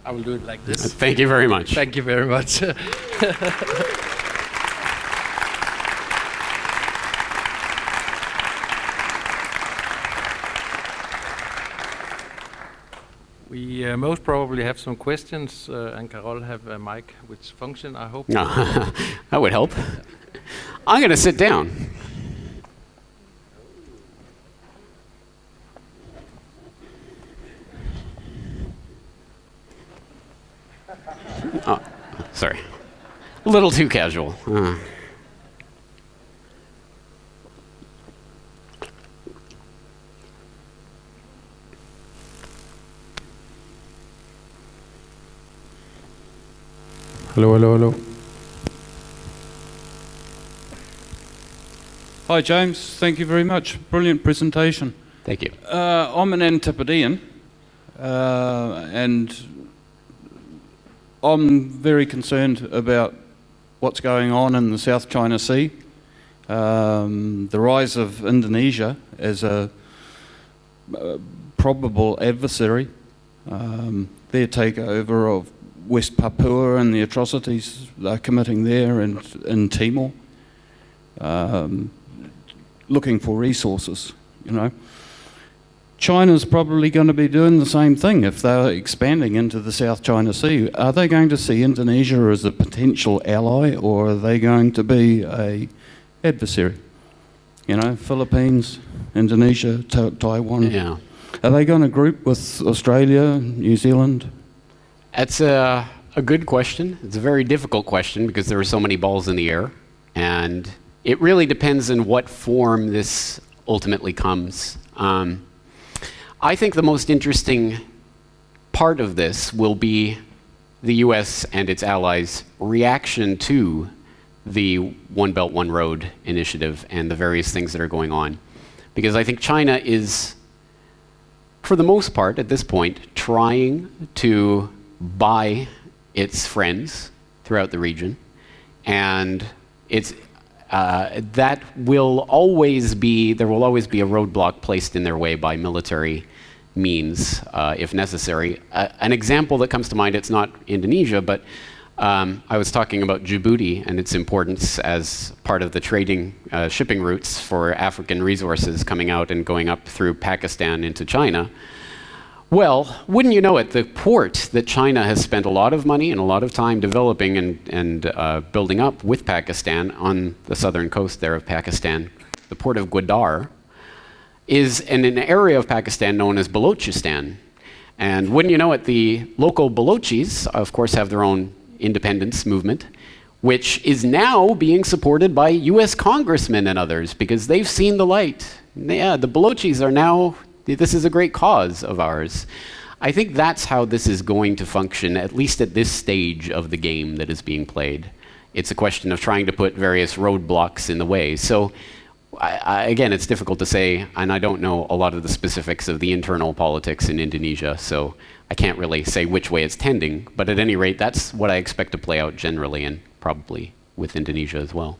I will do it like this. Thank you very much. Thank you very much. We most probably have some questions, and Carol have a mic which function, I hope. That would help. I'm going to sit down. Oh, sorry. A little too casual. Hello. Hi, James. Thank you very much. Brilliant presentation. Thank you. I'm an Antipodean, and I'm very concerned about what's going on in the South China Sea. The rise of Indonesia as a probable adversary, their takeover of West Papua and the atrocities they're committing there and in Timor, looking for resources, you know. China's probably going to be doing the same thing if they're expanding into the South China Sea. Are they going to see Indonesia as a potential ally, or are they going to be a adversary? You know, Philippines, Indonesia, Taiwan. Yeah. Are they going to group with Australia, New Zealand? That's a good question. It's a very difficult question because there are so many balls in the air, and it really depends on what form this ultimately comes. I think the most interesting part of this will be the US and its allies' reaction to the One Belt, One Road initiative and the various things that are going on. Because I think China is, for the most part at this point, trying to buy its friends throughout the region, and it's there will always be a roadblock placed in their way by military means, if necessary. An example that comes to mind, it's not Indonesia, but I was talking about Djibouti and its importance as part of the trading shipping routes for African resources coming out and going up through Pakistan into China. Well, wouldn't you know it, the port that China has spent a lot of money and a lot of time developing and building up with Pakistan on the southern coast there of Pakistan, the port of Gwadar, is in an area of Pakistan known as Balochistan. And wouldn't you know it, the local Balochis, of course, have their own independence movement, which is now being supported by US congressmen and others because they've seen the light. Yeah, the Balochis are now, this is a great cause of ours. I think that's how this is going to function, at least at this stage of the game that is being played. It's a question of trying to put various roadblocks in the way. So, again, it's difficult to say, and I don't know a lot of the specifics of the internal politics in Indonesia, so I can't really say which way it's tending. But at any rate, that's what I expect to play out generally, and probably with Indonesia as well.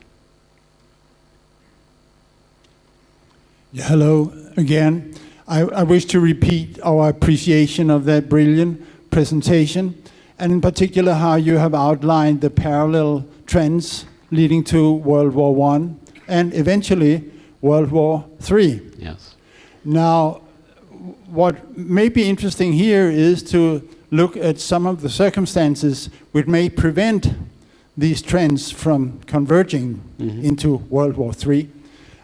Yeah, hello again. I wish to repeat our appreciation of that brilliant presentation, and in particular how you have outlined the parallel trends leading to World War I and eventually World War III. Yes. Now, what may be interesting here is to look at some of the circumstances which may prevent these trends from converging into World War III.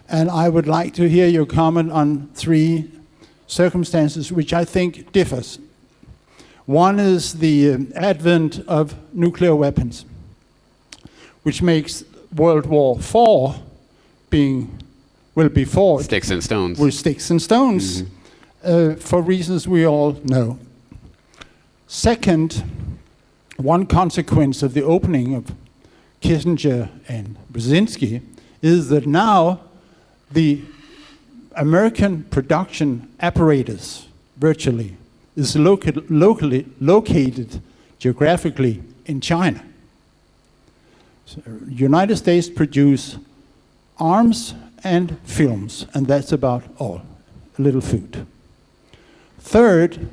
And I would like to hear your comment on three circumstances which I think differs. One is the advent of nuclear weapons, which makes World War IV will be fought Sticks and stones. with sticks and stones, for reasons we all know. Second, one consequence of the opening of Kissinger and Brzezinski is that now the American production apparatus virtually is located geographically in China. So, United States produce arms and films, and that's about all. A little food. Third,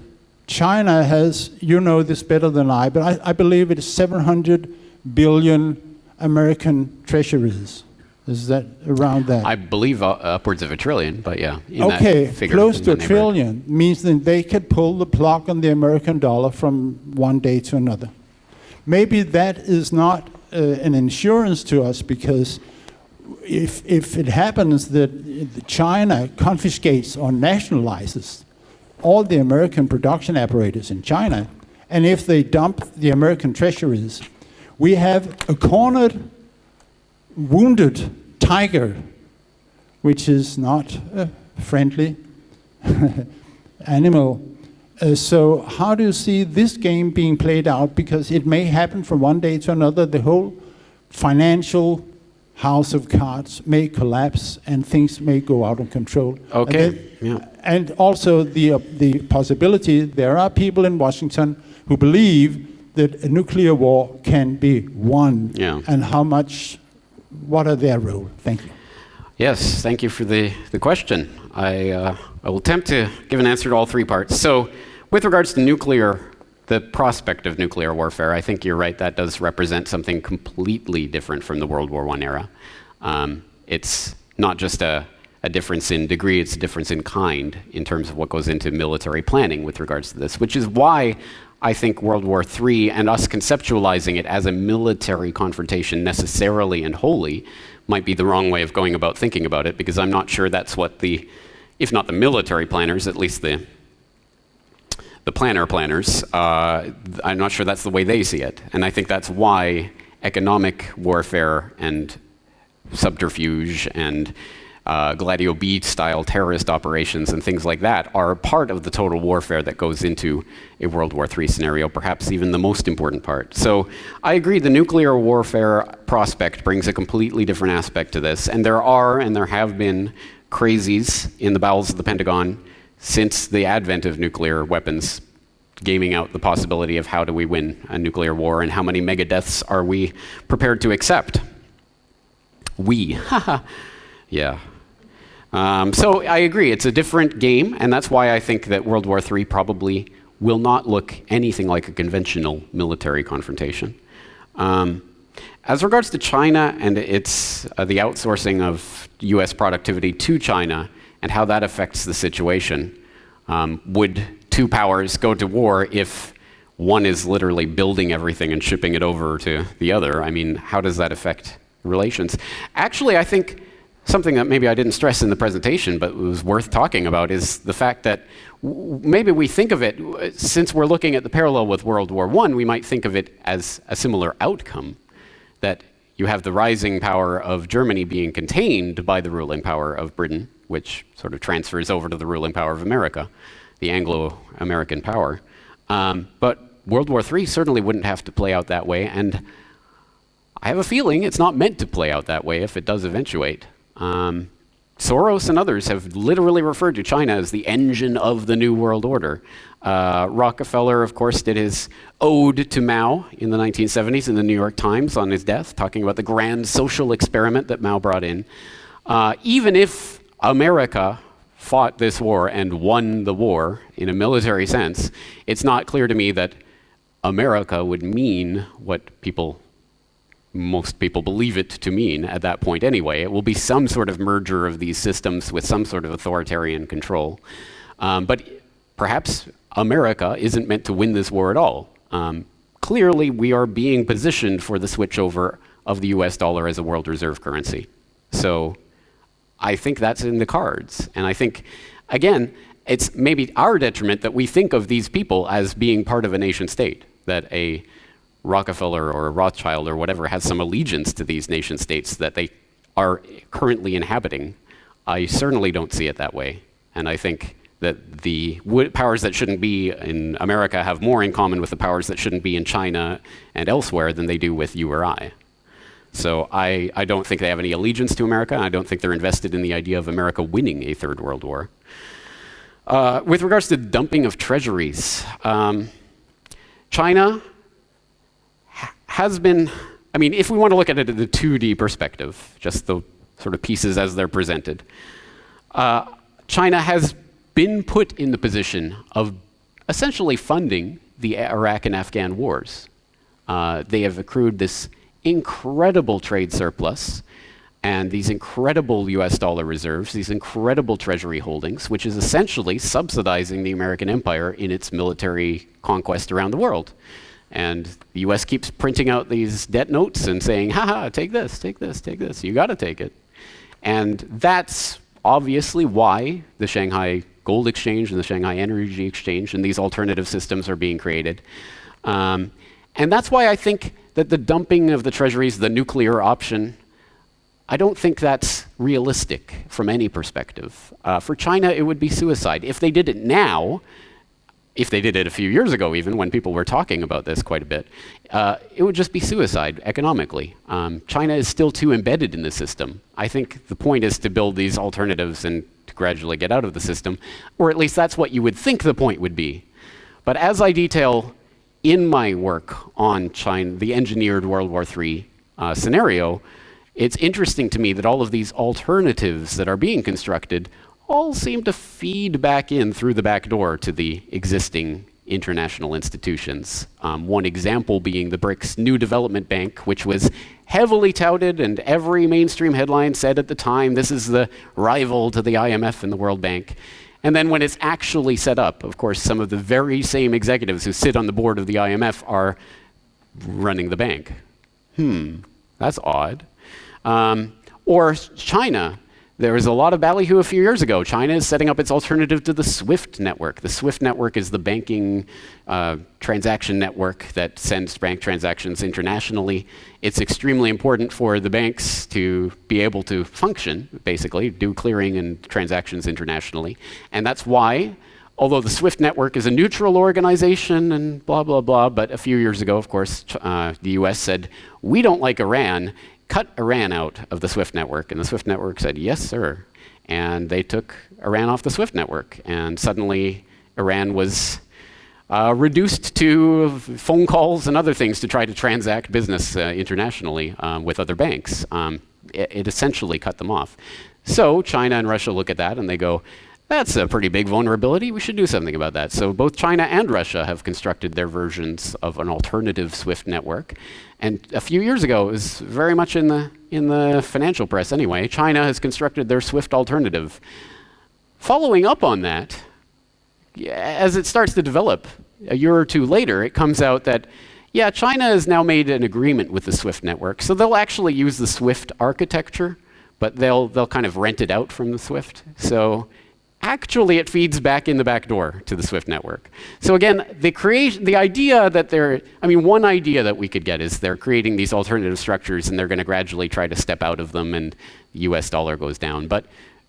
China has, you know this better than I, but I believe it is 700 billion American treasuries. Is that around that? I believe upwards of $1 trillion, but yeah. Okay, that figure, close in to that $1 trillion means that they could pull the plug on the American dollar from one day to another. Maybe that is not an insurance to us, because if it happens that China confiscates or nationalizes all the American production apparatus in China, and if they dump the American treasuries, we have a cornered, wounded tiger, which is not a friendly animal. So how do you see this game being played out? Because it may happen from one day to another. The whole financial house of cards may collapse and things may go out of control. Okay. And, and also the possibility, there are people in Washington who believe that a nuclear war can be won. Yeah. And what are their role? Thank you. Yes, thank you for the question. I will attempt to give an answer to all three parts. So, with regards to the prospect of nuclear warfare, I think you're right, that does represent something completely different from the World War I era. It's not just a difference in degree, it's a difference in kind in terms of what goes into military planning with regards to this, which is why I think World War III and us conceptualizing it as a military confrontation necessarily and wholly might be the wrong way of going about thinking about it, because I'm not sure that's what if not the military planners, at least the planners, I'm not sure that's the way they see it. And I think that's why economic warfare and subterfuge and Gladio B-style terrorist operations and things like that are part of the total warfare that goes into a World War III scenario, perhaps even the most important part. So I agree, the nuclear warfare prospect brings a completely different aspect to this, and there have been crazies in the bowels of the Pentagon since the advent of nuclear weapons, gaming out the possibility of how do we win a nuclear war and how many mega deaths are we prepared to accept. Yeah. So I agree, it's a different game, and that's why I think that World War III probably will not look anything like a conventional military confrontation. As regards to China and its the outsourcing of US productivity to China and how that affects the situation, would two powers go to war if one is literally building everything and shipping it over to the other? I mean, how does that affect relations? Actually, I think something that maybe I didn't stress in the presentation, but was worth talking about, is the fact that maybe we think of it, since we're looking at the parallel with World War I, we might think of it as a similar outcome, that you have the rising power of Germany being contained by the ruling power of Britain, which sort of transfers over to the ruling power of America, the Anglo-American power. But World War III certainly wouldn't have to play out that way, and I have a feeling it's not meant to play out that way if it does eventuate. Soros and others have literally referred to China as the engine of the New World Order. Rockefeller, of course, did his ode to Mao in the 1970s in the New York Times on his death, talking about the grand social experiment that Mao brought in. Even if America fought this war and won the war in a military sense, it's not clear to me that America would mean what most people believe it to mean at that point anyway. It will be some sort of merger of these systems with some sort of authoritarian control. But perhaps America isn't meant to win this war at all. Clearly, we are being positioned for the switchover of the US dollar as a world reserve currency. So I think that's in the cards. And I think, again, it's maybe our detriment that we think of these people as being part of a nation state, that a Rockefeller or a Rothschild or whatever has some allegiance to these nation states that they are currently inhabiting. I certainly don't see it that way. And I think that the powers that shouldn't be in America have more in common with the powers that shouldn't be in China and elsewhere than they do with you or I. So I don't think they have any allegiance to America. I don't think they're invested in the idea of America winning a third world war. With regards to dumping of treasuries, China has been, I mean, if we want to look at it in the 2D perspective, just the sort of pieces as they're presented, China has been put in the position of essentially funding the Iraq and Afghan wars. They have accrued this incredible trade surplus and these incredible US dollar reserves, these incredible treasury holdings, which is essentially subsidizing the American empire in its military conquest around the world. And the US keeps printing out these debt notes and saying, haha, take this, take this, take this, you gotta take it. And that's obviously why the Shanghai Gold Exchange and the Shanghai Energy Exchange and these alternative systems are being created. And that's why I think that the dumping of the treasuries, the nuclear option, I don't think that's realistic from any perspective. For China, it would be suicide. If they did it now, if they did it a few years ago even, when people were talking about this quite a bit, it would just be suicide economically. China is still too embedded in the system. I think the point is to build these alternatives and to gradually get out of the system, or at least that's what you would think the point would be. But as I detail in my work on China, the engineered World War III scenario, it's interesting to me that all of these alternatives that are being constructed all seem to feed back in through the back door to the existing international institutions. One example being the BRICS New Development Bank, which was heavily touted, and every mainstream headline said at the time, this is the rival to the IMF and the World Bank. And then when it's actually set up, of course, some of the very same executives who sit on the board of the IMF are running the bank. That's odd. Or China. There was a lot of ballyhoo a few years ago. China is setting up its alternative to the SWIFT network. The SWIFT network is the banking transaction network that sends bank transactions internationally. It's extremely important for the banks to be able to function, basically, do clearing and transactions internationally. And that's why, although the SWIFT network is a neutral organization and blah, blah, blah, but a few years ago, of course, the US said, we don't like Iran, cut Iran out of the SWIFT network. And the SWIFT network said, yes, sir. And they took Iran off the SWIFT network. And suddenly Iran was reduced to phone calls and other things to try to transact business internationally with other banks. It essentially cut them off. So China and Russia look at that and they go, that's a pretty big vulnerability. We should do something about that. So both China and Russia have constructed their versions of an alternative SWIFT network. And a few years ago, it was very much in the financial press anyway, China has constructed their SWIFT alternative. Following up on that, as it starts to develop, a year or two later, it comes out that, yeah, China has now made an agreement with the SWIFT network. So they'll actually use the SWIFT architecture, but they'll kind of rent it out from the SWIFT. So actually, it feeds back in the back door to the SWIFT network. So again, the idea that one idea that we could get is they're creating these alternative structures and they're going to gradually try to step out of them and the US dollar goes down. But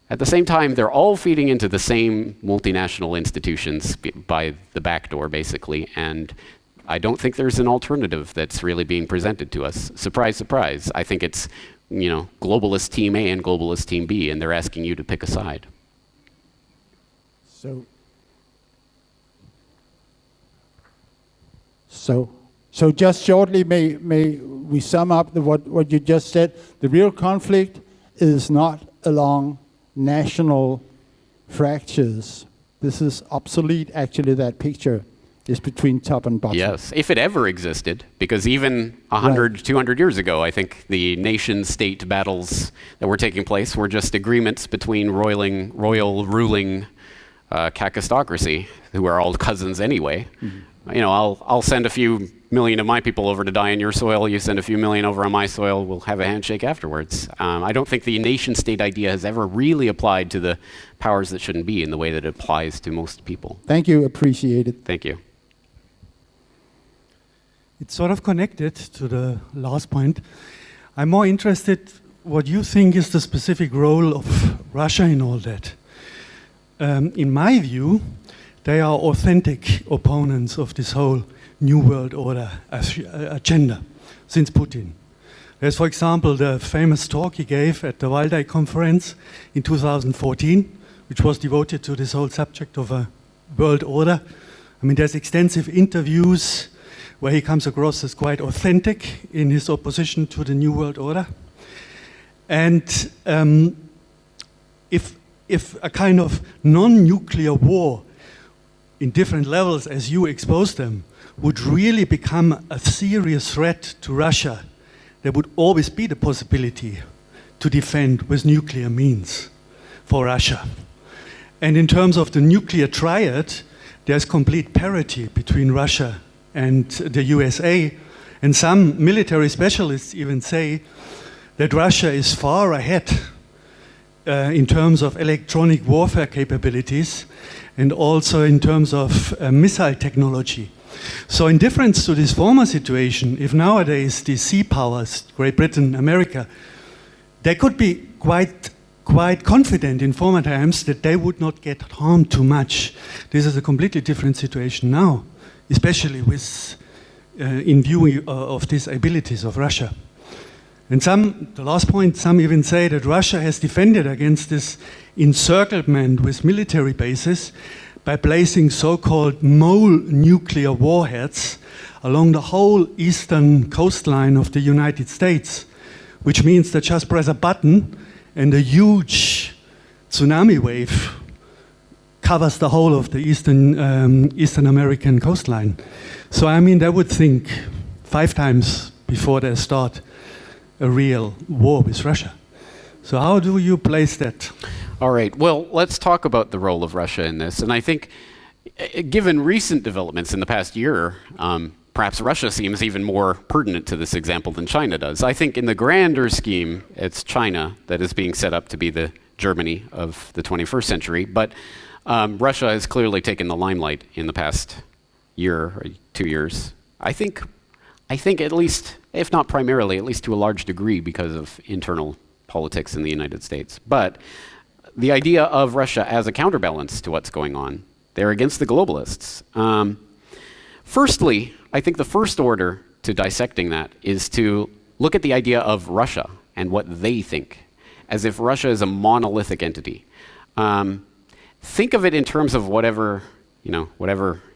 at the same time, they're all feeding into the same multinational institutions by the back door, basically. And I don't think there's an alternative that's really being presented to us. Surprise, surprise. I think it's, globalist team A and globalist team B, and they're asking you to pick a side. So just shortly, may we sum up what you just said? The real conflict is not along national fractures. This is obsolete, actually, that picture is between top and bottom. Yes, if it ever existed, because even 100, right. 200 years ago, I think the nation-state battles that were taking place were just agreements between royal ruling kakistocracy, who are all cousins anyway. Mm-hmm. I'll send a few million of my people over to die on your soil, you send a few million over on my soil, we'll have a handshake afterwards. I don't think the nation-state idea has ever really applied to the powers that shouldn't be in the way that it applies to most people. Thank you, appreciate it. Thank you. It's sort of connected to the last point. I'm more interested what you think is the specific role of Russia in all that. In my view, they are authentic opponents of this whole New World Order agenda since Putin. There's, for example, the famous talk he gave at the Waldai conference in 2014, which was devoted to this whole subject of a world order. I mean, there's extensive interviews where he comes across as quite authentic in his opposition to the New World Order. And if a kind of non-nuclear war in different levels as you expose them, would really become a serious threat to Russia, there would always be the possibility to defend with nuclear means for Russia. And in terms of the nuclear triad, there's complete parity between Russia and the USA. And some military specialists even say that Russia is far ahead in terms of electronic warfare capabilities and also in terms of missile technology. So in difference to this former situation, if nowadays the sea powers, Great Britain, America, they could be quite confident in former times that they would not get harmed too much. This is a completely different situation now, especially with in view of these abilities of Russia. And the last point, some even say that Russia has defended against this encirclement with military bases by placing so-called mole nuclear warheads along the whole eastern coastline of the United States, which means that just press a button and a huge tsunami wave covers the whole of the Eastern American coastline. So I mean, they would think 5 times before they start a real war with Russia. So how do you place that? All right, well, let's talk about the role of Russia in this. And I think, given recent developments in the past year, perhaps Russia seems even more pertinent to this example than China does. I think in the grander scheme, it's China that is being set up to be the Germany of the 21st century. But Russia has clearly taken the limelight in the past year or 2 years. I think at least, if not primarily, at least to a large degree because of internal politics in the United States. But the idea of Russia as a counterbalance to what's going on, they're against the globalists. Firstly, I think the first order to dissecting that is to look at the idea of Russia and what they think, as if Russia is a monolithic entity. Think of it in terms of whatever,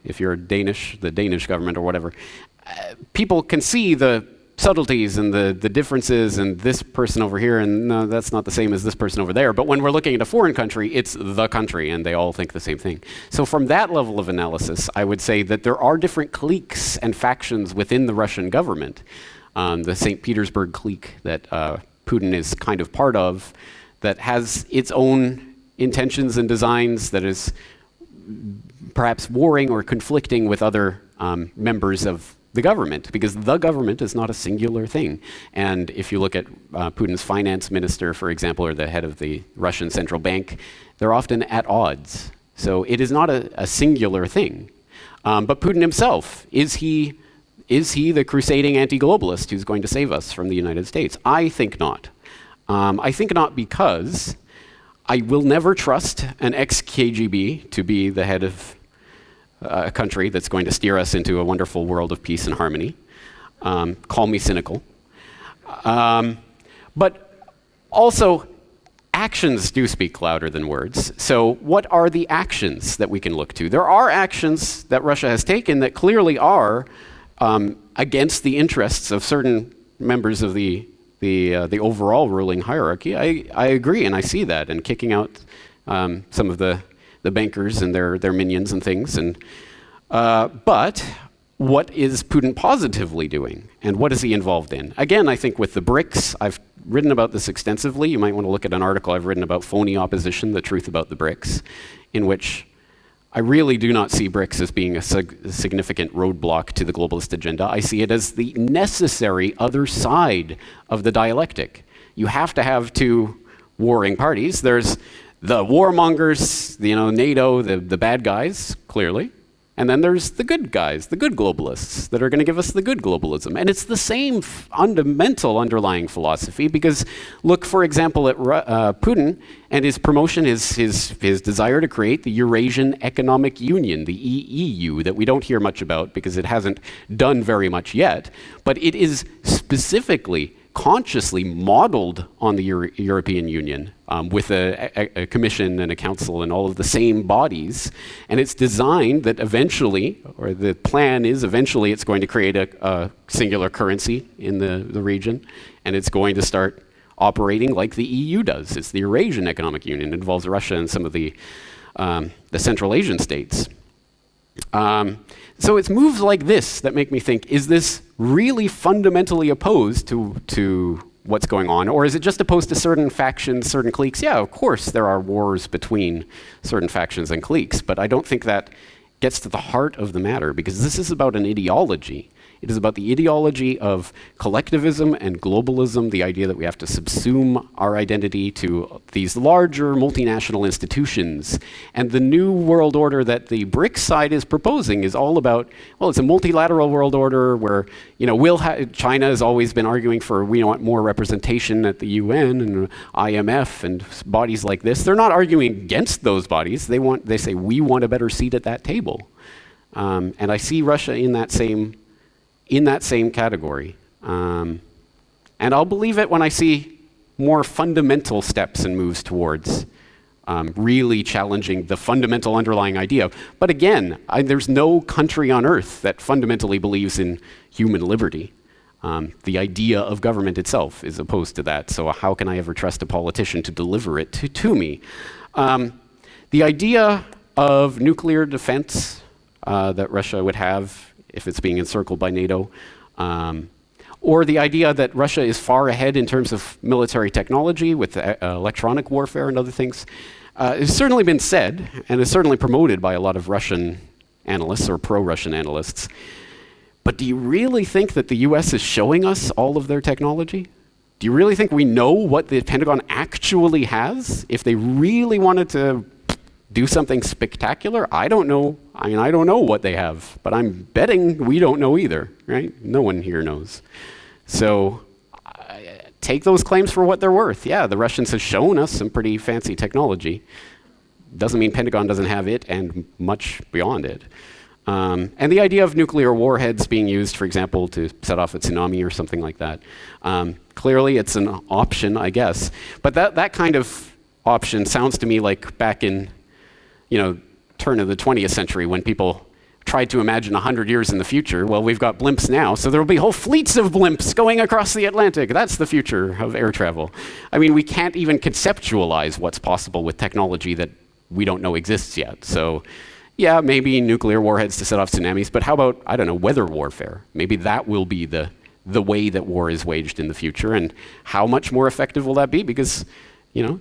if you're Danish, the Danish government or whatever, people can see the subtleties and the differences and this person over here, and no, that's not the same as this person over there. But when we're looking at a foreign country, it's the country, and they all think the same thing. So from that level of analysis, I would say that there are different cliques and factions within the Russian government. The St. Petersburg clique that Putin is kind of part of, that has its own intentions and designs, that is perhaps warring or conflicting with other members of the government, because the government is not a singular thing. And if you look at Putin's finance minister, for example, or the head of the Russian central bank, they're often at odds. So it is not a singular thing. But Putin himself, is he the crusading anti-globalist who's going to save us from the United States? I think not. I think not because I will never trust an ex-KGB to be the head of a country that's going to steer us into a wonderful world of peace and harmony. Call me cynical. But also, actions do speak louder than words. So what are the actions that we can look to? There are actions that Russia has taken that clearly are against the interests of certain members of the overall ruling hierarchy. I agree, and I see that, and kicking out some of the bankers and their minions and things. But what is Putin positively doing? And what is he involved in? Again, I think with the BRICS, I've written about this extensively. You might want to look at an article I've written about phony opposition, the truth about the BRICS, in which I really do not see BRICS as being a significant roadblock to the globalist agenda. I see it as the necessary other side of the dialectic. You have to have two warring parties. There's the warmongers, NATO, the bad guys, clearly. And then there's the good guys, the good globalists that are going to give us the good globalism. And it's the same fundamental underlying philosophy, because look, for example, at Putin and his promotion, his desire to create the Eurasian Economic Union, the EU, that we don't hear much about because it hasn't done very much yet. But it is specifically consciously modeled on the European Union, with a commission and a council and all of the same bodies. And it's designed that eventually, or the plan is eventually, it's going to create a singular currency in the region, and it's going to start operating like the EU does. It's the Eurasian Economic Union. It involves Russia and some of the Central Asian states. So it's moves like this that make me think, is this really fundamentally opposed to what's going on? Or is it just opposed to certain factions, certain cliques? Yeah, of course there are wars between certain factions and cliques, but I don't think that gets to the heart of the matter, because this is about an ideology. It is about the ideology of collectivism and globalism, the idea that we have to subsume our identity to these larger multinational institutions. And the new world order that the BRICS side is proposing is all about, well, it's a multilateral world order where, you know, China has always been arguing for, we want more representation at the UN and IMF and bodies like this. They're not arguing against those bodies. They say, we want a better seat at that table. And I see Russia in that same category. And I'll believe it when I see more fundamental steps and moves towards really challenging the fundamental underlying idea. But again, there's no country on earth that fundamentally believes in human liberty. The idea of government itself is opposed to that, so how can I ever trust a politician to deliver it to me? The idea of nuclear defense that Russia would have if it's being encircled by NATO, or the idea that Russia is far ahead in terms of military technology with electronic warfare and other things, has certainly been said, and is certainly promoted by a lot of Russian analysts or pro-Russian analysts. But do you really think that the US is showing us all of their technology? Do you really think we know what the Pentagon actually has? If they really wanted to do something spectacular? I don't know. I mean, I don't know what they have, but I'm betting we don't know either, right? No one here knows. So take those claims for what they're worth. Yeah, the Russians have shown us some pretty fancy technology. Doesn't mean Pentagon doesn't have it and much beyond it. And the idea of nuclear warheads being used, for example, to set off a tsunami or something like that, clearly it's an option, I guess. But that kind of option sounds to me like back in, you know, turn of the 20th century when people tried to imagine 100 years in the future. Well, we've got blimps now, so there will be whole fleets of blimps going across the Atlantic. That's the future of air travel. I mean, we can't even conceptualize what's possible with technology that we don't know exists yet. So yeah, maybe nuclear warheads to set off tsunamis, but how about, I don't know, weather warfare? Maybe that will be the way that war is waged in the future, and how much more effective will that be? Because, you know,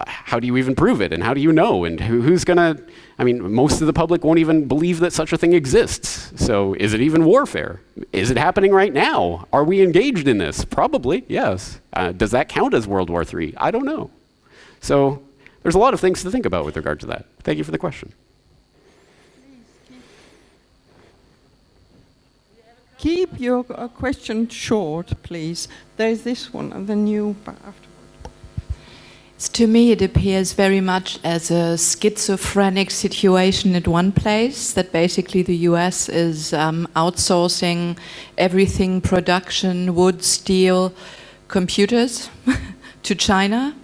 how do you even prove it, and how do you know, and who's gonna, I mean, most of the public won't even believe that such a thing exists. So is it even warfare? Is it happening right now? Are we engaged in this? Probably, yes. Does that count as World War III? I don't know. So there's a lot of things to think about with regard to that. Thank you for the question. Keep your question short, please. There's this one, and then you afterwards. To me, it appears very much as a schizophrenic situation at one place, that basically the US is outsourcing everything, production, wood, steel, computers, to China,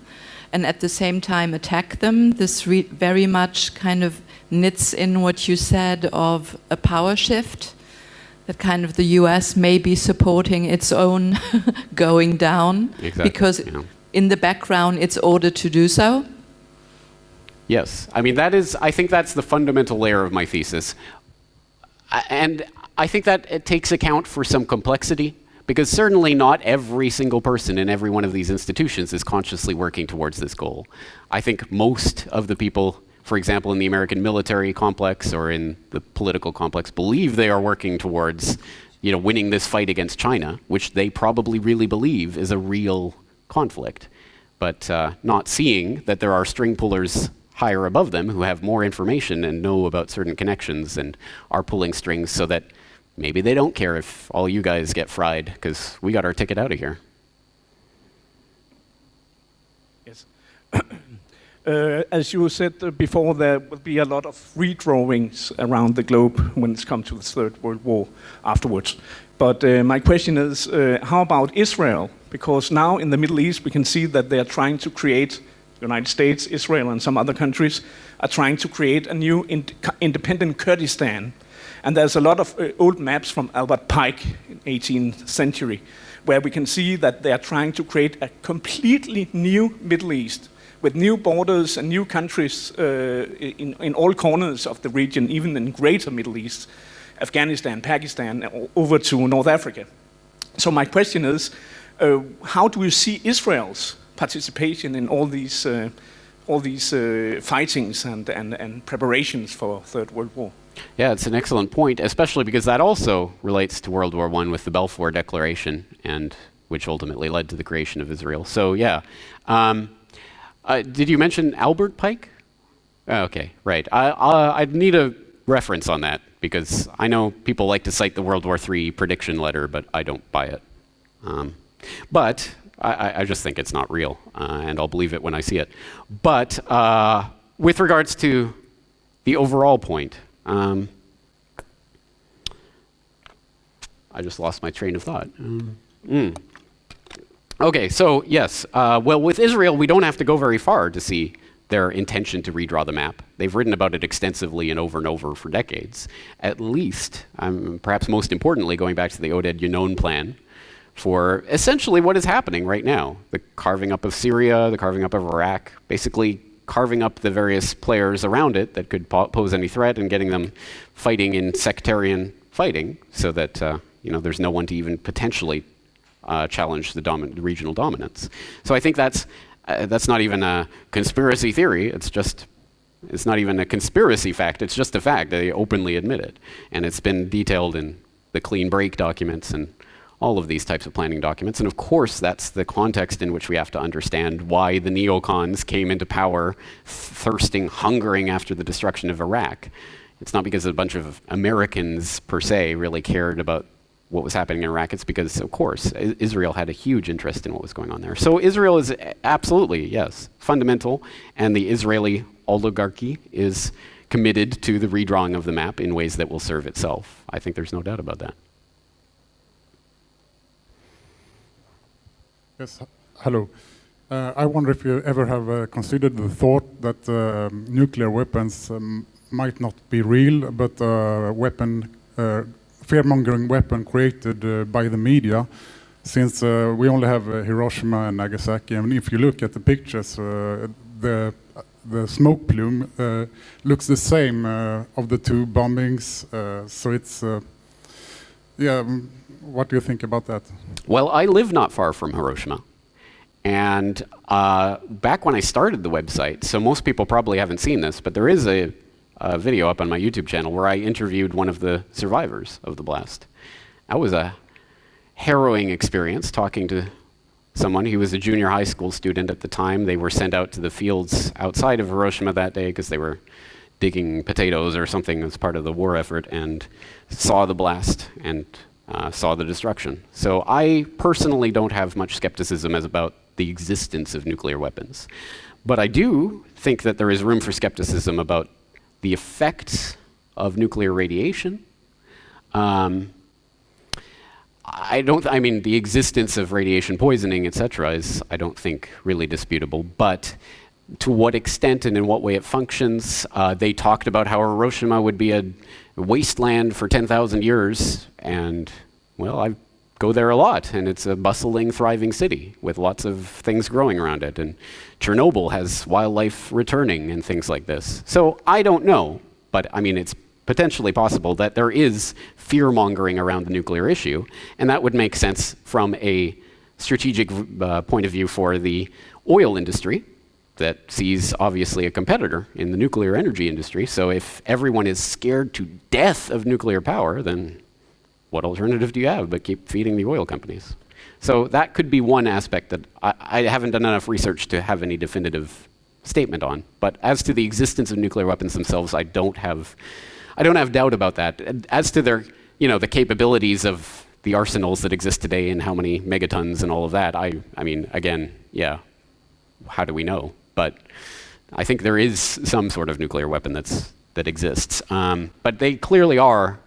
and at the same time attack them. This very much kind of knits in what you said of a power shift, that kind of the US may be supporting its own going down, exactly, because in the background, it's ordered to do so? Yes. I mean, I think that's the fundamental layer of my thesis. And I think that it takes account for some complexity, because certainly not every single person in every one of these institutions is consciously working towards this goal. I think most of the people, for example, in the American military complex or in the political complex, believe they are working towards, you know, winning this fight against China, which they probably really believe is a real conflict, but not seeing that there are string pullers higher above them who have more information and know about certain connections and are pulling strings so that maybe they don't care if all you guys get fried because we got our ticket out of here. Yes. As you said before, there will be a lot of redrawings around the globe when it's come to the Third World War afterwards. But my question is, how about Israel? Because now in the Middle East, we can see that they are trying to create, the United States, Israel, and some other countries are trying to create a new independent Kurdistan. And there's a lot of old maps from Albert Pike in 18th century, where we can see that they are trying to create a completely new Middle East, with new borders and new countries in all corners of the region, even in greater Middle East, Afghanistan, Pakistan, over to North Africa. So my question is, how do you see Israel's participation in all these fightings and preparations for Third World War? Yeah, it's an excellent point, especially because that also relates to World War I with the Balfour Declaration, and which ultimately led to the creation of Israel. So yeah. Did you mention Albert Pike? Okay, right. I'd need a reference on that, because I know people like to cite the World War III prediction letter, but I don't buy it. But I just think it's not real, and I'll believe it when I see it. But with regards to the overall point, I just lost my train of thought. Okay, so yes, well, with Israel, we don't have to go very far to see their intention to redraw the map. They've written about it extensively and over for decades. At least, perhaps most importantly, going back to the Oded Yinon plan, for essentially what is happening right now. The carving up of Syria, the carving up of Iraq, basically carving up the various players around it that could pose any threat and getting them fighting in sectarian fighting so that there's no one to even potentially challenge the regional dominance. So I think that's not even a conspiracy theory. It's not even a conspiracy fact. It's just a fact. They openly admit it. And it's been detailed in the clean break documents and all of these types of planning documents. And of course, that's the context in which we have to understand why the neocons came into power hungering after the destruction of Iraq. It's not because a bunch of Americans, per se, really cared about what was happening in Iraq. It's because, of course, Israel had a huge interest in what was going on there. So Israel is absolutely, yes, fundamental, and the Israeli oligarchy is committed to the redrawing of the map in ways that will serve itself. I think there's no doubt about that. Yes, hello. I wonder if you ever have considered the thought that nuclear weapons might not be real, but fear-mongering weapon created by the media, since we only have Hiroshima and Nagasaki. I mean, if you look at the pictures, the smoke plume looks the same of the two bombings. So it's, what do you think about that? Well, I live not far from Hiroshima. And back when I started the website, so most people probably haven't seen this, but there is a video up on my YouTube channel where I interviewed one of the survivors of the blast. That was a harrowing experience, talking to someone. He was a junior high school student at the time. They were sent out to the fields outside of Hiroshima that day because they were digging potatoes or something as part of the war effort, and saw the blast and saw the destruction. So I personally don't have much skepticism about the existence of nuclear weapons. But I do think that there is room for skepticism about the effects of nuclear radiation. The existence of radiation poisoning, etc., is, I don't think, really disputable. But to what extent and in what way it functions, they talked about how Hiroshima would be a wasteland for 10,000 years, and, well, I go there a lot, and it's a bustling, thriving city with lots of things growing around it, and Chernobyl has wildlife returning and things like this. So I don't know, but I mean, it's potentially possible that there is fear-mongering around the nuclear issue, and that would make sense from a strategic point of view for the oil industry that sees obviously a competitor in the nuclear energy industry. So if everyone is scared to death of nuclear power, then what alternative do you have but keep feeding the oil companies? So that could be one aspect that I haven't done enough research to have any definitive statement on. But as to the existence of nuclear weapons themselves, I don't have doubt about that. As to their, the capabilities of the arsenals that exist today and how many megatons and all of that, I mean, again, yeah, how do we know? But I think there is some sort of nuclear weapon that exists. But they clearly are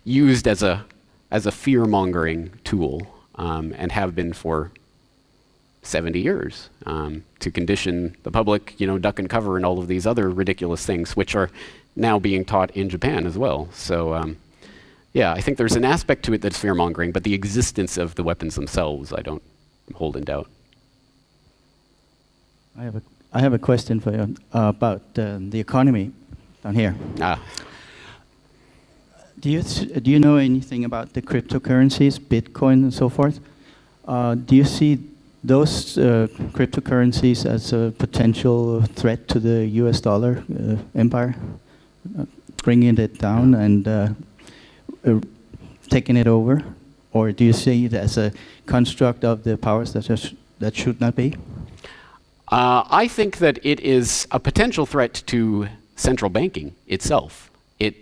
used as a fear-mongering tool, and have been for 70 years, to condition the public, duck and cover and all of these other ridiculous things, which are now being taught in Japan as well. So, yeah, I think there's an aspect to it that's fear-mongering, but the existence of the weapons themselves, I don't hold in doubt. I have I have a question for you about the economy down here. Do you know anything about the cryptocurrencies, Bitcoin and so forth? Do you see those cryptocurrencies as a potential threat to the US dollar empire, bringing it down and taking it over? Or do you see it as a construct of the powers that should not be? I think that it is a potential threat to central banking itself. It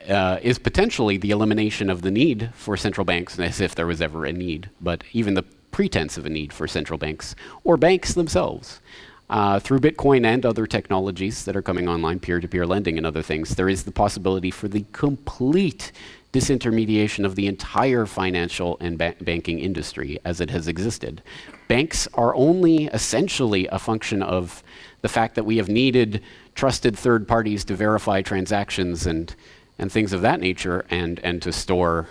is potentially the elimination of the need for central banks, as if there was ever a need, but even the pretense of a need for central banks, or banks themselves. Through Bitcoin and other technologies that are coming online, peer-to-peer lending and other things, there is the possibility for the complete disintermediation of the entire financial and banking industry as it has existed. Banks are only essentially a function of the fact that we have needed trusted third parties to verify transactions and things of that nature, and to store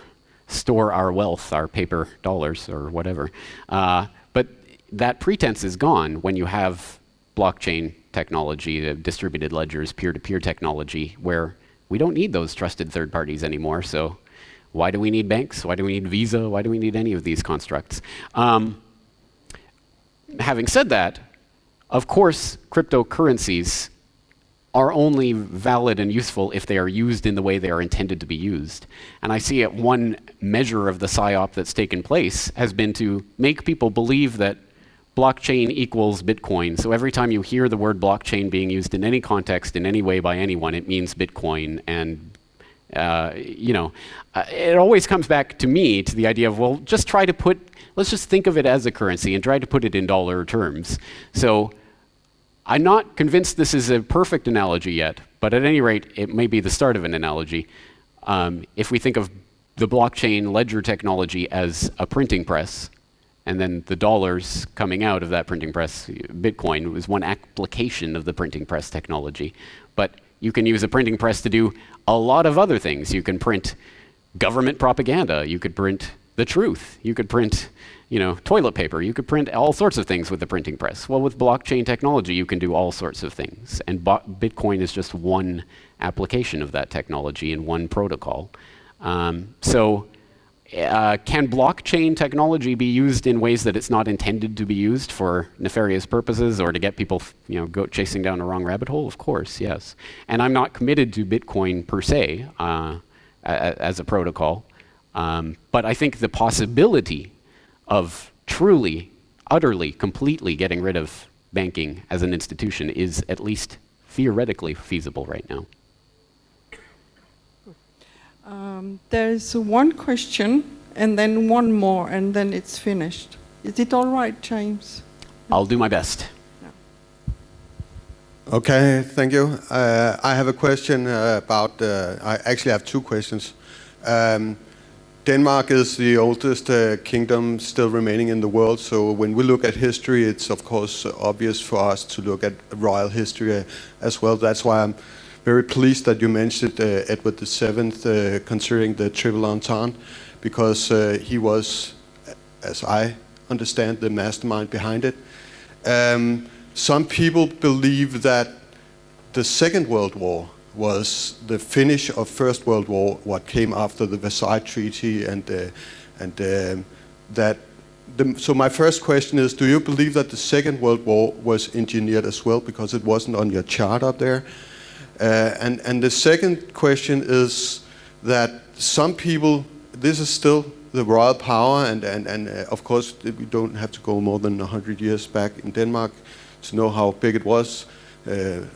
our wealth, our paper dollars or whatever. But that pretense is gone when you have blockchain technology, distributed ledgers, peer-to-peer technology, where we don't need those trusted third parties anymore. So why do we need banks? Why do we need Visa? Why do we need any of these constructs? Having said that, of course, cryptocurrencies are only valid and useful if they are used in the way they are intended to be used. And I see it, one measure of the PSYOP that's taken place has been to make people believe that blockchain equals Bitcoin. So every time you hear the word blockchain being used in any context, in any way by anyone, it means Bitcoin. And it always comes back to me to the idea of, well, let's just think of it as a currency and try to put it in dollar terms. So I'm not convinced this is a perfect analogy yet, but at any rate, it may be the start of an analogy. If we think of the blockchain ledger technology as a printing press, and then the dollars coming out of that printing press, Bitcoin, was one application of the printing press technology. But you can use a printing press to do a lot of other things. You can print government propaganda. You could print the truth. You could print, toilet paper. You could print all sorts of things with the printing press. Well, with blockchain technology, you can do all sorts of things. And Bitcoin is just one application of that technology in one protocol. Can blockchain technology be used in ways that it's not intended to be used for nefarious purposes or to get people, go chasing down a wrong rabbit hole? Of course, yes. And I'm not committed to Bitcoin per se as a protocol, but I think the possibility of truly, utterly, completely getting rid of banking as an institution is at least theoretically feasible right now. There's one question and then one more, and then it's finished. Is it all right, James? I'll do my best. Okay, thank you. I have a question about, I actually have two questions. Denmark is the oldest kingdom still remaining in the world, so when we look at history, it's of course obvious for us to look at royal history as well. That's why I'm very pleased that you mentioned Edward VII concerning the Triple Entente, because he was, as I understand, the mastermind behind it. Some people believe that the Second World War was the finish of First World War, what came after the Versailles Treaty, so my first question is, do you believe that the Second World War was engineered as well, because it wasn't on your chart up there? And the second question is that some people, this is still the royal power, and of course we don't have to go more than 100 years back in Denmark to know how big it was,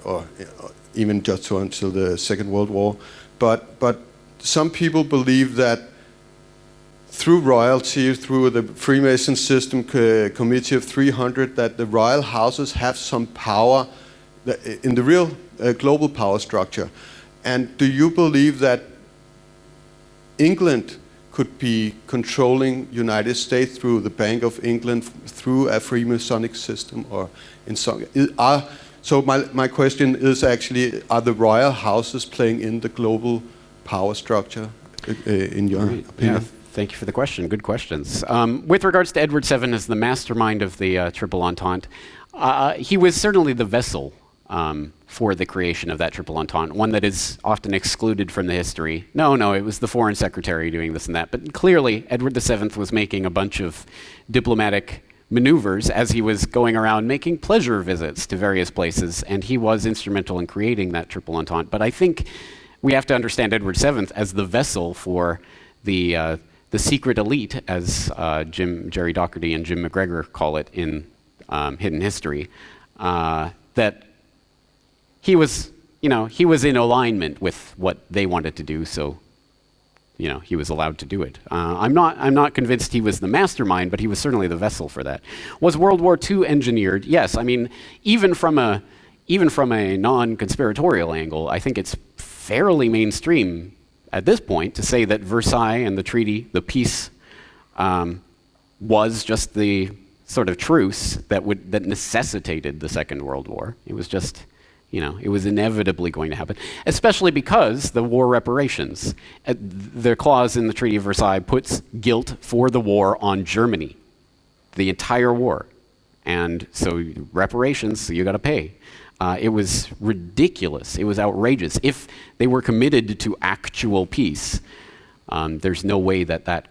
or even just until the Second World War. But some people believe that through royalty, through the Freemason system, Committee of 300, that the royal houses have some power in the real global power structure. And do you believe that England could be controlling United States through the Bank of England, through a Freemasonic system, or in some? So my question is actually, are the royal houses playing in the global power structure, in your opinion? Yeah, thank you for the question. Good questions. With regards to Edward VII as the mastermind of the Triple Entente, He was certainly the vessel for the creation of that Triple Entente, one that is often excluded from the history. No, it was the Foreign Secretary doing this and that. But clearly, Edward VII was making a bunch of diplomatic maneuvers as he was going around making pleasure visits to various places, and he was instrumental in creating that Triple Entente. But I think we have to understand Edward VII as the vessel for the secret elite, as Jerry Doherty and Jim McGregor call it in Hidden History, that he was in alignment with what they wanted to do, so he was allowed to do it. I'm not convinced he was the mastermind, but he was certainly the vessel for that. Was World War II engineered? Yes. I mean, even from a non-conspiratorial angle, I think it's fairly mainstream at this point to say that Versailles and the treaty, the peace, was just the sort of truce that necessitated the Second World War. It was just, it was inevitably going to happen, especially because the war reparations, the clause in the Treaty of Versailles puts guilt for the war on Germany, the entire war. And so reparations, so you got to pay. It was ridiculous. It was outrageous. If they were committed to actual peace, there's no way that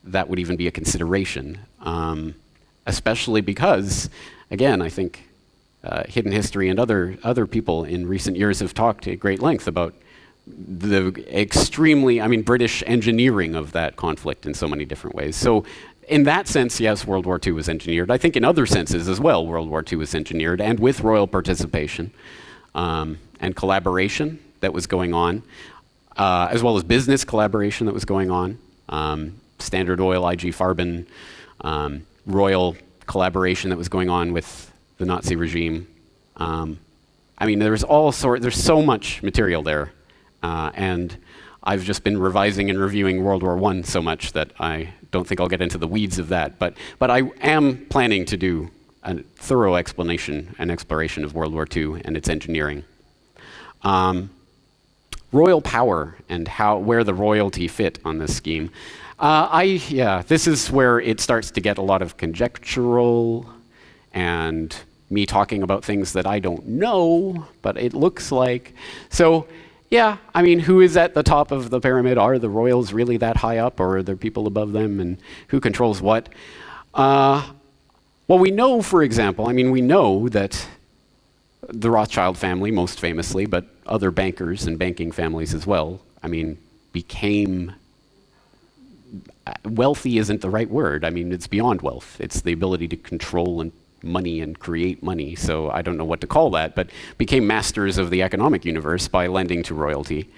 would even be a consideration, especially because, again, I think Hidden History and other people in recent years have talked at great length about the British engineering of that conflict in so many different ways. So in that sense, yes, World War II was engineered. I think in other senses as well, World War II was engineered, and with royal participation and collaboration that was going on, as well as business collaboration that was going on, Standard Oil, IG Farben, royal collaboration that was going on with the Nazi regime. There's so much material there, and I've just been revising and reviewing World War I so much that I don't think I'll get into the weeds of that. But I am planning to do a thorough explanation and exploration of World War II and its engineering. Royal power and where the royalty fit on this scheme. This is where it starts to get a lot of conjectural and me talking about things that I don't know, but it looks like. So, who is at the top of the pyramid? Are the royals really that high up, or are there people above them, and who controls what? Well, we know, for example, we know that the Rothschild family, most famously, but other bankers and banking families as well, became wealthy isn't the right word. It's beyond wealth. It's the ability to control money and create money. So I don't know what to call that, but became masters of the economic universe by lending to royalty.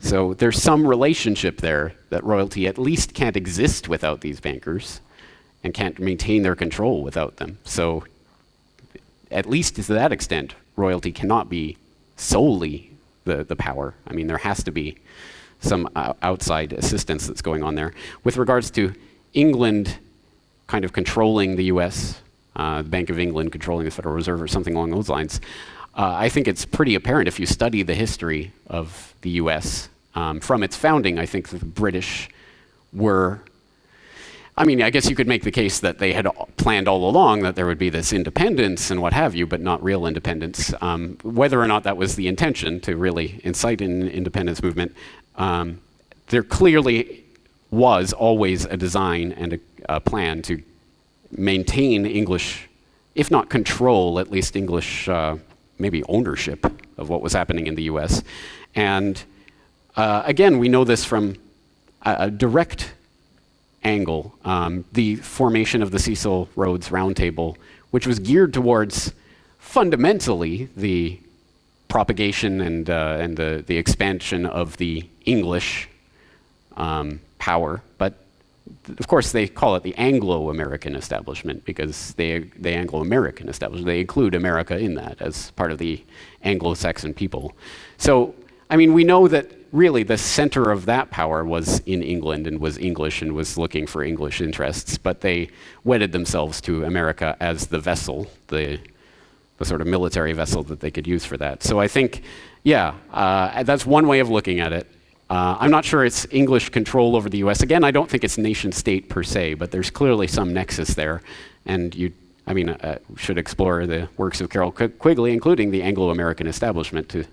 So there's some relationship there that royalty at least can't exist without these bankers and can't maintain their control without them. So at least to that extent, royalty cannot be solely the power. There has to be some outside assistance that's going on there. With regards to England kind of controlling the US, the Bank of England controlling the Federal Reserve or something along those lines, I think it's pretty apparent if you study the history of the US. From its founding, I think the British were, I guess you could make the case that they had planned all along that there would be this independence and what have you, but not real independence. Whether or not that was the intention to really incite an independence movement, there clearly was always a design and a plan to maintain English, if not control, at least English, maybe ownership of what was happening in the US. And again, we know this from a direct angle, the formation of the Cecil Rhodes Roundtable, which was geared towards fundamentally the propagation and the expansion of the English power, but of course, they call it the Anglo-American establishment because the Anglo-American establishment, they include America in that as part of the Anglo-Saxon people. So, we know that really the center of that power was in England and was English and was looking for English interests, but they wedded themselves to America as the vessel, the sort of military vessel that they could use for that. So I think, that's one way of looking at it. I'm not sure it's English control over the US. Again, I don't think it's nation state per se, but there's clearly some nexus there. And should explore the works of Carroll Quigley, including the Anglo-American establishment, to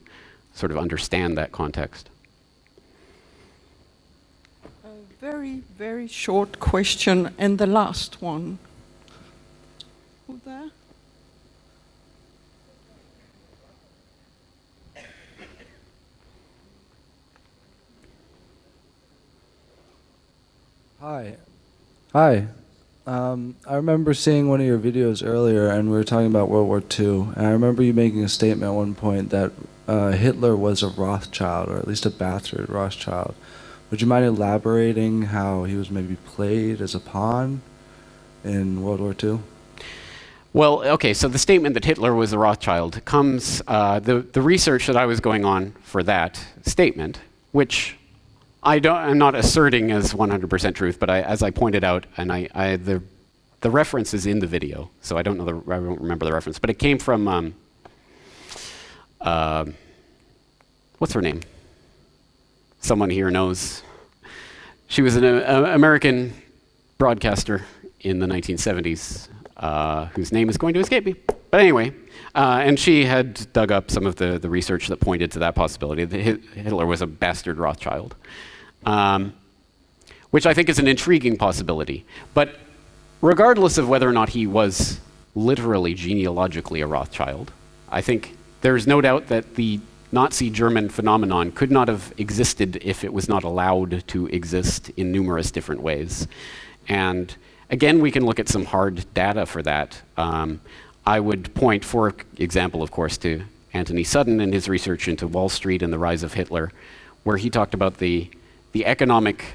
sort of understand that context. A very, very short question, and the last one. Who there? Hi. I remember seeing one of your videos earlier, and we were talking about World War II, and I remember you making a statement at one point that Hitler was a Rothschild, or at least a bastard Rothschild. Would you mind elaborating how he was maybe played as a pawn in World War II? Well, okay, so the statement that Hitler was a Rothschild comes, the research that I was going on for that statement, which I'm not asserting as 100% truth, but as I pointed out, and the reference is in the video, so I don't remember the reference, but it came from, what's her name? Someone here knows. She was an American broadcaster in the 1970s, whose name is going to escape me. But anyway, and she had dug up some of the research that pointed to that possibility, that Hitler was a bastard Rothschild, which I think is an intriguing possibility. But regardless of whether or not he was literally genealogically a Rothschild, I think there's no doubt that the Nazi German phenomenon could not have existed if it was not allowed to exist in numerous different ways. And again, we can look at some hard data for that. I would point, for example, of course, to Anthony Sutton and his research into Wall Street and the rise of Hitler, where he talked about the economic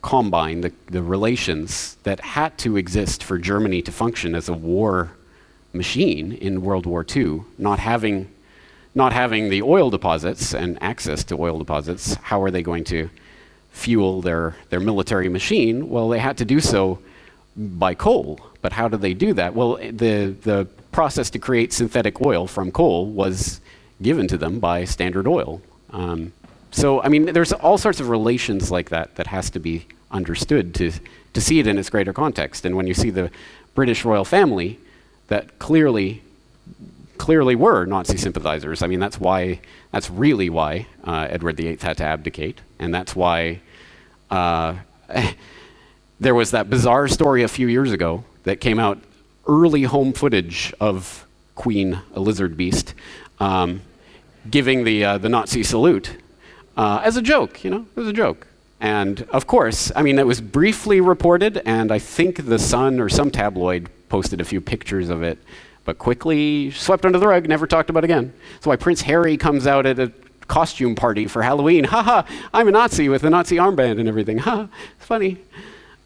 combine, the relations that had to exist for Germany to function as a war machine in World War II, not having the oil deposits and access to oil deposits. How are they going to fuel their military machine? Well, they had to do so by coal. But how do they do that? Well, the process to create synthetic oil from coal was given to them by Standard Oil. So, I mean, there's all sorts of relations like that that has to be understood to see it in its greater context. And when you see the British royal family that clearly were Nazi sympathizers, I mean, that's really why Edward VIII had to abdicate. And that's why there was that bizarre story a few years ago that came out, early home footage of Queen Elizabeth giving the Nazi salute as a joke, it was a joke. And of course, I mean, it was briefly reported, and I think The Sun or some tabloid posted a few pictures of it, but quickly swept under the rug, never talked about again. That's why Prince Harry comes out at a costume party for Halloween. Ha, I'm a Nazi with a Nazi armband and everything. Ha, it's funny.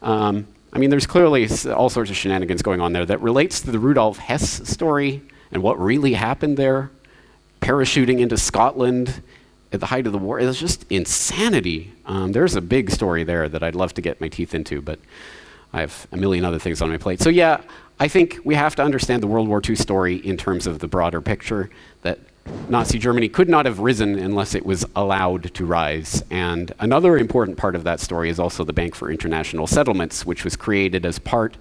I mean, there's clearly all sorts of shenanigans going on there that relates to the Rudolf Hess story and what really happened there. Parachuting into Scotland at the height of the war. It was just insanity. There's a big story there that I'd love to get my teeth into, but I have a million other things on my plate. So yeah, I think we have to understand the World War II story in terms of the broader picture, that Nazi Germany could not have risen unless it was allowed to rise. And another important part of that story is also the Bank for International Settlements, which was created as part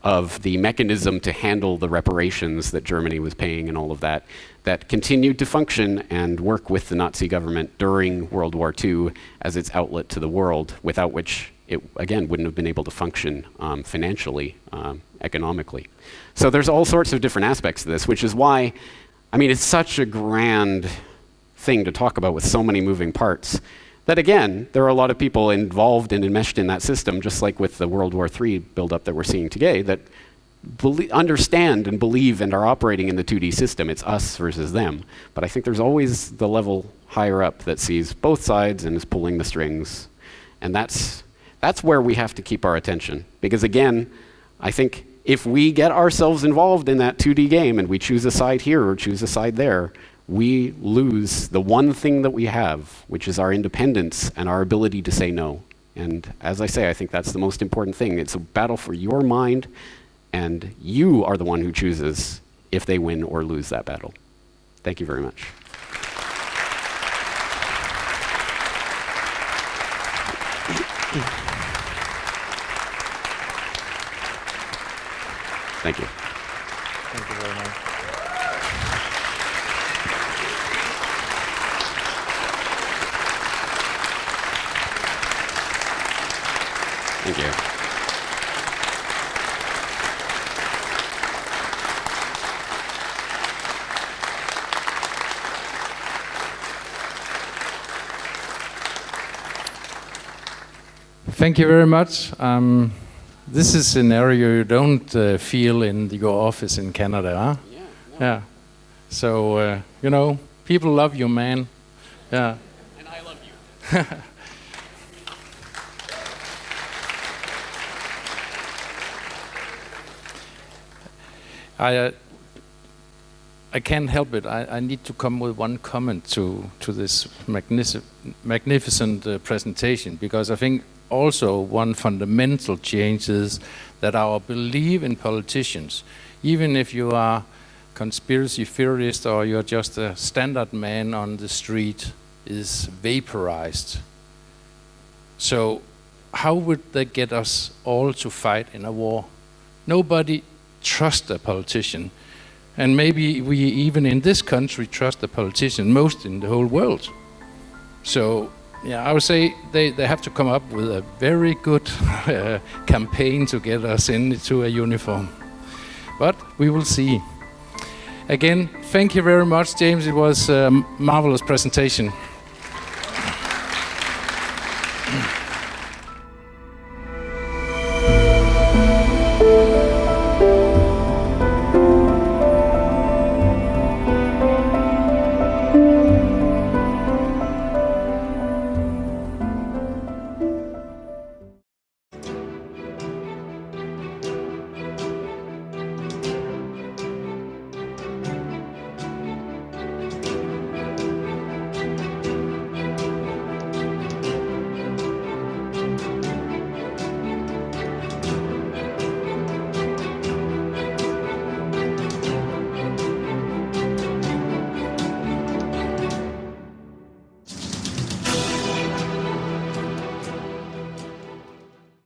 of the mechanism to handle the reparations that Germany was paying and all of that, that continued to function and work with the Nazi government during World War II as its outlet to the world, without which it, again, wouldn't have been able to function financially, economically. So there's all sorts of different aspects to this, which is why, I mean, it's such a grand thing to talk about with so many moving parts that, again, there are a lot of people involved and enmeshed in that system, just like with the World War III buildup that we're seeing today, that understand and believe and are operating in the 2D system. It's us versus them. But I think there's always the level higher up that sees both sides and is pulling the strings. And that's where we have to keep our attention. Because again, I think if we get ourselves involved in that 2D game and we choose a side here or choose a side there, we lose the one thing that we have, which is our independence and our ability to say no. And as I say, I think that's the most important thing. It's a battle for your mind, and you are the one who chooses if they win or lose that battle. Thank you very much. Thank you. Thank you very much. Thank you. Thank you very much. This is a scenario you don't feel in your office in Canada, huh? Yeah. No. Yeah. So, you know, people love you, man. Yeah. And I love you. I can't help it. I need to come with one comment to this magnificent presentation, because I think also one fundamental change is that our belief in politicians, even if you are conspiracy theorist or you're just a standard man on the street, is vaporized. So how would they get us all to fight in a war? Nobody trusts a politician. And maybe we even in this country trust the politician most in the whole world. So yeah, I would say they have to come up with a very good campaign to get us into a uniform. But we will see. Again, thank you very much, James. It was a marvelous presentation.